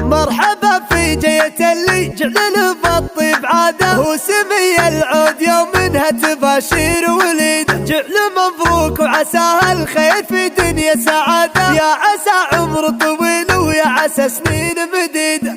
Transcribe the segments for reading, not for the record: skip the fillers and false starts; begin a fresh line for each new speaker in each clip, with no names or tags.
مرحبا في جية اللي جعل بالطيب عادة، هو سمي العود يوم منها تباشير وليد. جعل مبروك وعساها الخير في دنيا سعادة، يا عسى عمر طويل ويا عسى سنين مديدة.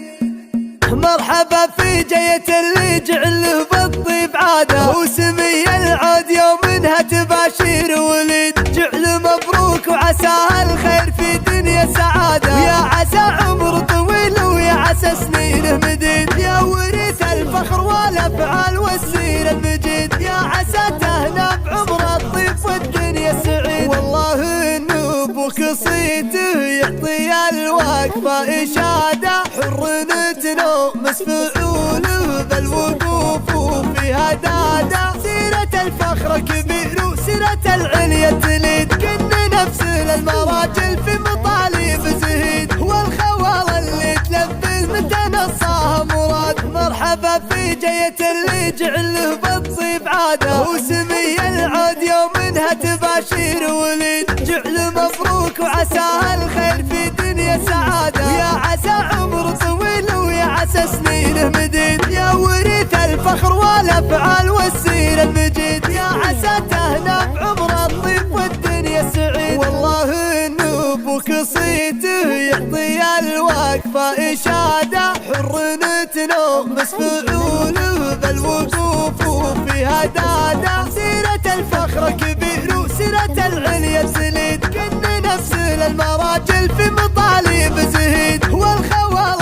مرحبا في جية اللي جعله بالطيب عادة، هو سمي العود يوم منها تباشير وليد. جعل مبروك وعساها الخير في دنيا سعادة، يا عسى عمر طويل ويا عسى سنين مديد. يا وريث الفخر والافعال والسير المجيد، يا عسى تهنى بعمر الطيب والدنيا السعيد. والله انه ابوك صيته يعطي الوقفة اشادة، حر نتنومس فعوله بالوقوف فيها دادة. سيرة الفخر كبير وسيرة العليا تليد، كن نفس للمراجل في مطالب زهيد. والخوال اللي تلبس متى نصاها مراد. مرحبا في جية اللي جعله بالطيب عادة، هو سمي العود يوم منها تباشير وليد. جعل مبروك وعساها الخير في دنيا سعادة، يا عسى عمر طويل ويا عسى سنين مديد. يا وريث الفخر والافعال والسير المجيد، يا عسى تهنى بعمر الطيب والدنيا السعيد. والله انه ابوك صيته يعطي الوقفة اشادة، حر نتنومس فعوله بالوقوف فيها دادة. سيرة الفخر كبير وسيرة العليا تليد، كن نفس للمراجل في مطالب زهيد. والخوال